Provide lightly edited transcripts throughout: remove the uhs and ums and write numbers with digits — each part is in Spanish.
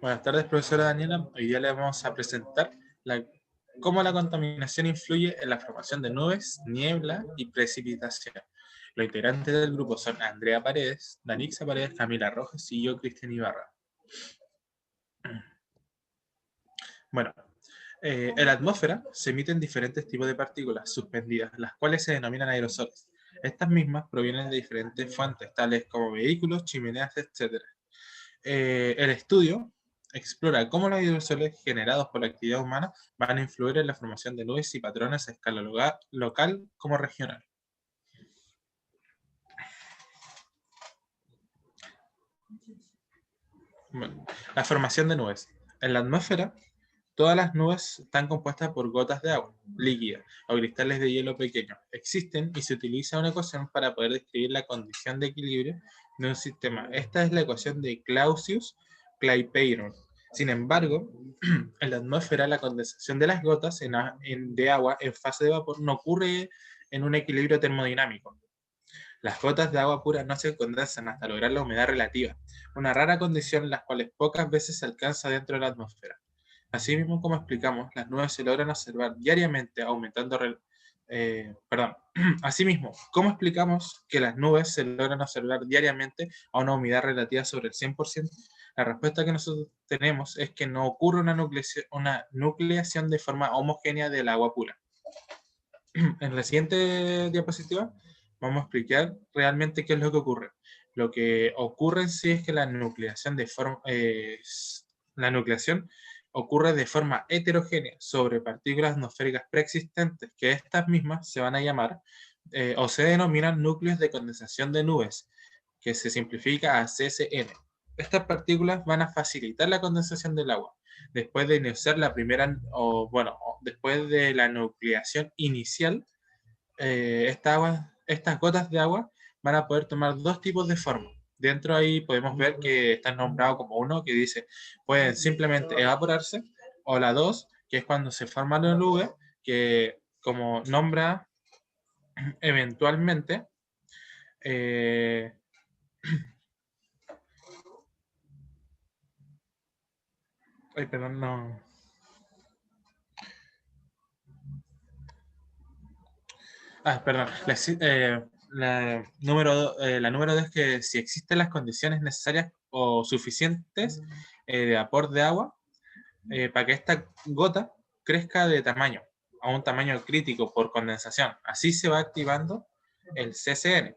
Buenas tardes, profesora Daniela. Hoy día le vamos a presentar cómo la contaminación influye en la formación de nubes, niebla y precipitación. Los integrantes del grupo son Andrea Paredes, Danixa Paredes, Camila Rojas y yo, Cristian Ibarra. Bueno, en la atmósfera se emiten diferentes tipos de partículas suspendidas, las cuales se denominan aerosoles. Estas mismas provienen de diferentes fuentes, tales como vehículos, chimeneas, etc. El estudio explora cómo los aerosoles generados por la actividad humana van a influir en la formación de nubes y patrones a escala local como regional. Bueno, la formación de nubes. En la atmósfera, todas las nubes están compuestas por gotas de agua líquida o cristales de hielo pequeños. Existen y se utiliza una ecuación para poder describir la condición de equilibrio de un sistema. Esta es la ecuación de Clausius-Clapeyron. Sin embargo, en la atmósfera la condensación de las gotas de agua en fase de vapor no ocurre en un equilibrio termodinámico. Las gotas de agua pura no se condensan hasta lograr la humedad relativa, una rara condición en la cual pocas veces se alcanza dentro de la atmósfera. Asimismo, como explicamos, las nubes se logran observar diariamente aumentando... Asimismo, ¿cómo explicamos que las nubes se logran observar diariamente a una humedad relativa sobre el 100%? La respuesta que nosotros tenemos es que no ocurre una nucleación de forma homogénea del agua pura. En la siguiente diapositiva vamos a explicar realmente qué es lo que ocurre. Lo que ocurre en sí es que la nucleación ocurre de forma heterogénea sobre partículas atmosféricas preexistentes, que estas mismas se van a llamar o se denominan núcleos de condensación de nubes, que se simplifica a CSN. Estas partículas van a facilitar la condensación del agua. Después de iniciar después de la nucleación inicial, estas gotas de agua van a poder tomar dos tipos de forma. Dentro ahí podemos ver que están nombrados como uno que dice, pueden simplemente evaporarse, o la dos, que es cuando se forma la nube, que como nombra eventualmente, eh, ay, perdón, no. Perdón. La número 2 es que si existen las condiciones necesarias o suficientes de aporte de agua, para que esta gota crezca de tamaño, a un tamaño crítico por condensación. Así se va activando el CCN.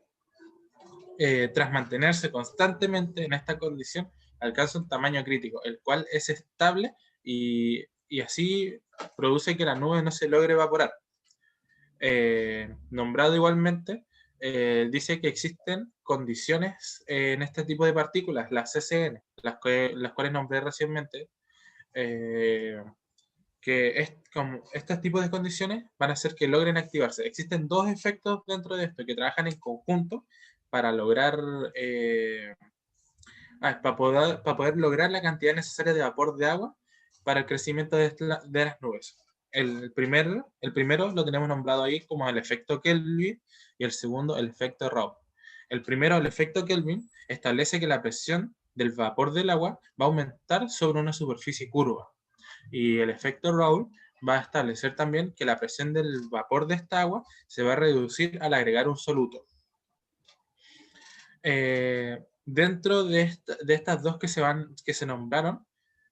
Tras mantenerse constantemente en esta condición, alcanza un tamaño crítico, el cual es estable y así produce que la nube no se logre evaporar. Nombrado igualmente, dice que existen condiciones en este tipo de partículas, las CCN, las cuales nombré recientemente, como estos tipos de condiciones van a hacer que logren activarse. Existen dos efectos dentro de esto que trabajan en conjunto para lograr, para poder lograr la cantidad necesaria de vapor de agua para el crecimiento de las nubes. El primero lo tenemos nombrado ahí como el efecto Kelvin y el segundo el efecto Raoult. El primero, el efecto Kelvin, establece que la presión del vapor del agua va a aumentar sobre una superficie curva. Y el efecto Raoult va a establecer también que la presión del vapor de esta agua se va a reducir al agregar un soluto. Dentro de estas dos que se nombraron,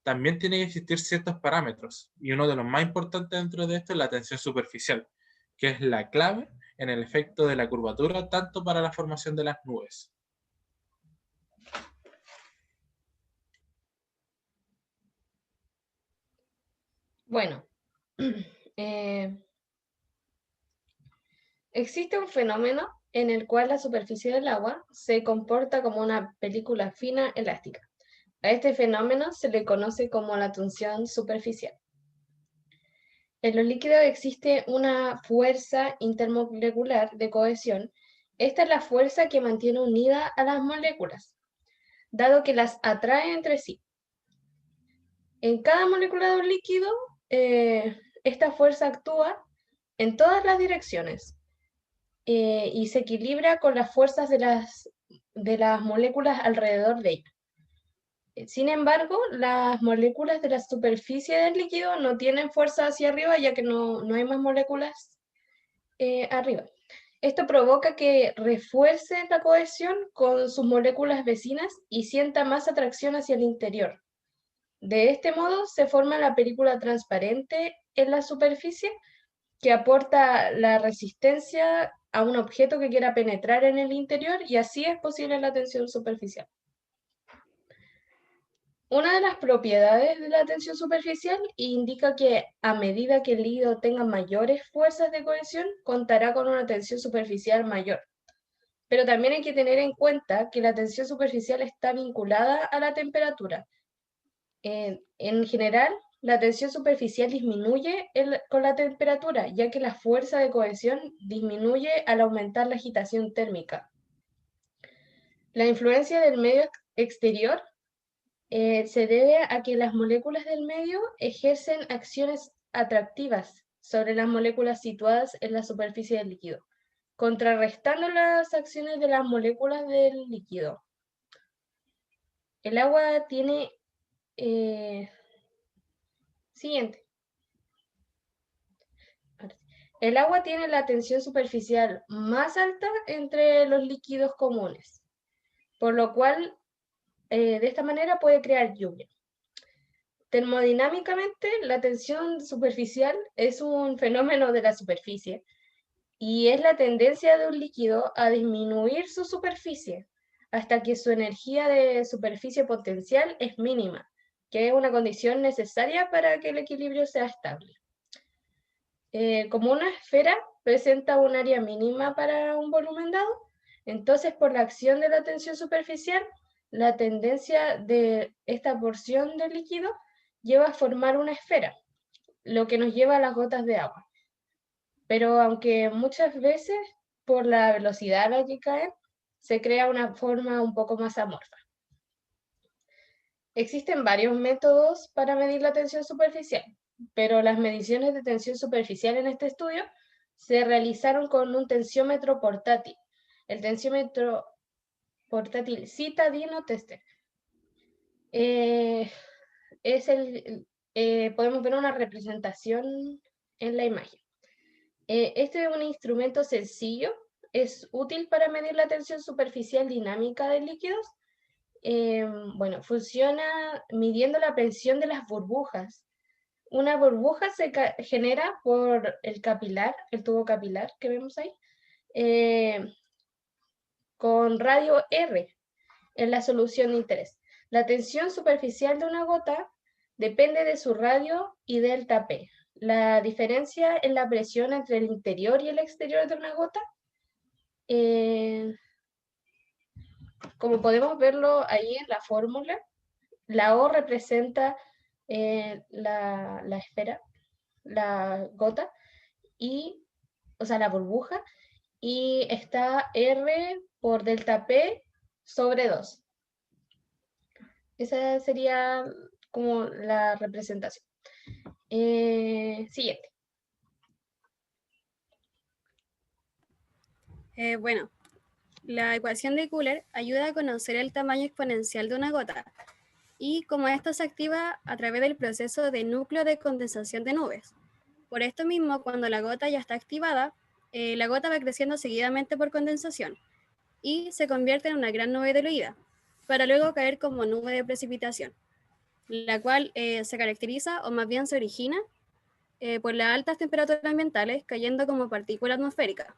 también tiene que existir ciertos parámetros. Y uno de los más importantes dentro de esto es la tensión superficial, que es la clave en el efecto de la curvatura, tanto para la formación de las nubes. Bueno, existe un fenómeno en el cual la superficie del agua se comporta como una película fina elástica. A este fenómeno se le conoce como la tensión superficial. En los líquidos existe una fuerza intermolecular de cohesión. Esta es la fuerza que mantiene unidas a las moléculas, dado que las atrae entre sí. En cada molécula de un líquido, esta fuerza actúa en todas las direcciones y se equilibra con las fuerzas de las moléculas alrededor de ella. Sin embargo, las moléculas de la superficie del líquido no tienen fuerza hacia arriba, ya que no hay más moléculas arriba. Esto provoca que refuerce la cohesión con sus moléculas vecinas y sienta más atracción hacia el interior. De este modo se forma la película transparente en la superficie que aporta la resistencia a un objeto que quiera penetrar en el interior y así es posible la tensión superficial. Una de las propiedades de la tensión superficial indica que a medida que el líquido tenga mayores fuerzas de cohesión, contará con una tensión superficial mayor. Pero también hay que tener en cuenta que la tensión superficial está vinculada a la temperatura. En general, la tensión superficial disminuye con la temperatura, ya que la fuerza de cohesión disminuye al aumentar la agitación térmica. La influencia del medio exterior se debe a que las moléculas del medio ejercen acciones atractivas sobre las moléculas situadas en la superficie del líquido, contrarrestando las acciones de las moléculas del líquido. El agua tiene... siguiente. El agua tiene la tensión superficial más alta entre los líquidos comunes, por lo cual de esta manera puede crear lluvia. Termodinámicamente, la tensión superficial es un fenómeno de la superficie y es la tendencia de un líquido a disminuir su superficie hasta que su energía de superficie potencial es mínima, que es una condición necesaria para que el equilibrio sea estable. Como una esfera presenta un área mínima para un volumen dado, entonces por la acción de la tensión superficial, la tendencia de esta porción del líquido lleva a formar una esfera, lo que nos lleva a las gotas de agua. Pero aunque muchas veces por la velocidad a la que caen, se crea una forma un poco más amorfa. Existen varios métodos para medir la tensión superficial, pero las mediciones de tensión superficial en este estudio se realizaron con un tensiómetro portátil, el tensiómetro portátil Citadino Tester. Podemos ver una representación en la imagen. Este es un instrumento sencillo, es útil para medir la tensión superficial dinámica de líquidos. Bueno, funciona midiendo la presión de las burbujas. Una burbuja se genera por el capilar, el tubo capilar que vemos ahí, con radio R en la solución de interés. La tensión superficial de una gota depende de su radio y delta P. La diferencia en la presión entre el interior y el exterior de una gota, como podemos verlo ahí en la fórmula, la O representa la esfera, la gota, o sea, la burbuja, y está R por delta P sobre 2. Esa sería como la representación. Siguiente. Bueno, la ecuación de Köhler ayuda a conocer el tamaño exponencial de una gota y cómo esto se activa a través del proceso de núcleo de condensación de nubes. Por esto mismo, cuando la gota ya está activada, la gota va creciendo seguidamente por condensación y se convierte en una gran nube diluida, para luego caer como nube de precipitación, la cual se caracteriza, o más bien se origina, por las altas temperaturas ambientales cayendo como partícula atmosférica,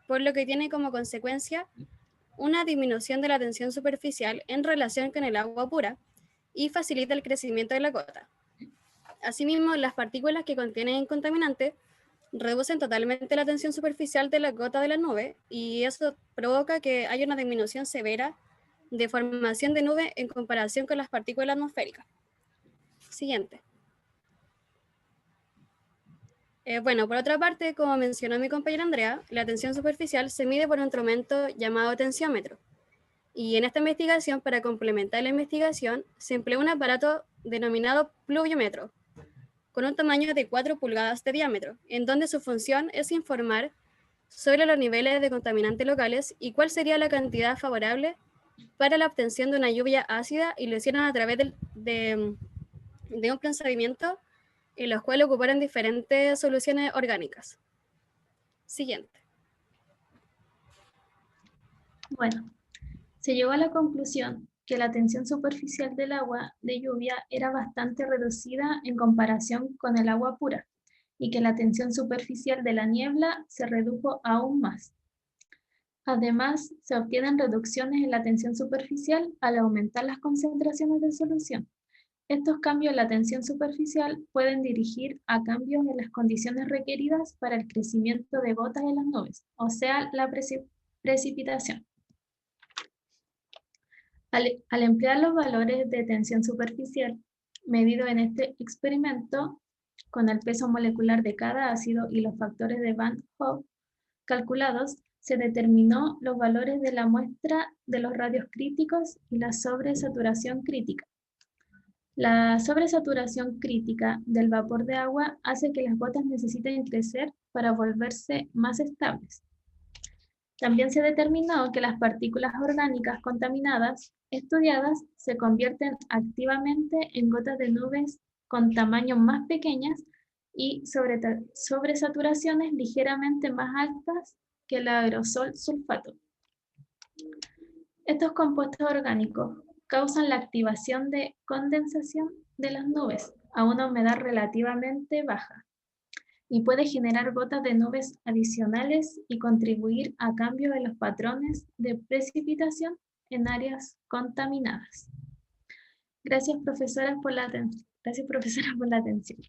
por lo que tiene como consecuencia una disminución de la tensión superficial en relación con el agua pura y facilita el crecimiento de la gota. Asimismo, las partículas que contienen contaminantes reducen totalmente la tensión superficial de la gota de la nube y eso provoca que haya una disminución severa de formación de nube en comparación con las partículas atmosféricas. Siguiente. Bueno, por otra parte, como mencionó mi compañera Andrea, la tensión superficial se mide por un instrumento llamado tensiómetro. Y en esta investigación, para complementar la investigación, se empleó un aparato denominado pluviómetro, con un tamaño de 4 pulgadas de diámetro, en donde su función es informar sobre los niveles de contaminantes locales y cuál sería la cantidad favorable para la obtención de una lluvia ácida y lo hicieron a través de un procedimiento en los cuales ocuparon diferentes soluciones orgánicas. Siguiente. Bueno, se llegó a la conclusión que la tensión superficial del agua de lluvia era bastante reducida en comparación con el agua pura, y que la tensión superficial de la niebla se redujo aún más. Además, se obtienen reducciones en la tensión superficial al aumentar las concentraciones de solución. Estos cambios en la tensión superficial pueden dirigir a cambios en las condiciones requeridas para el crecimiento de gotas en las nubes, o sea, la precipitación. Al emplear los valores de tensión superficial medidos en este experimento con el peso molecular de cada ácido y los factores de Van Hoff calculados, se determinó los valores de la muestra de los radios críticos y la sobresaturación crítica. La sobresaturación crítica del vapor de agua hace que las gotas necesiten crecer para volverse más estables. También se determinó que las partículas orgánicas contaminadas estudiadas se convierten activamente en gotas de nubes con tamaños más pequeñas y sobresaturaciones ligeramente más altas que el aerosol sulfato. Estos compuestos orgánicos causan la activación de condensación de las nubes a una humedad relativamente baja y puede generar gotas de nubes adicionales y contribuir a cambios en los patrones de precipitación en áreas contaminadas. Gracias, profesora, por la atención.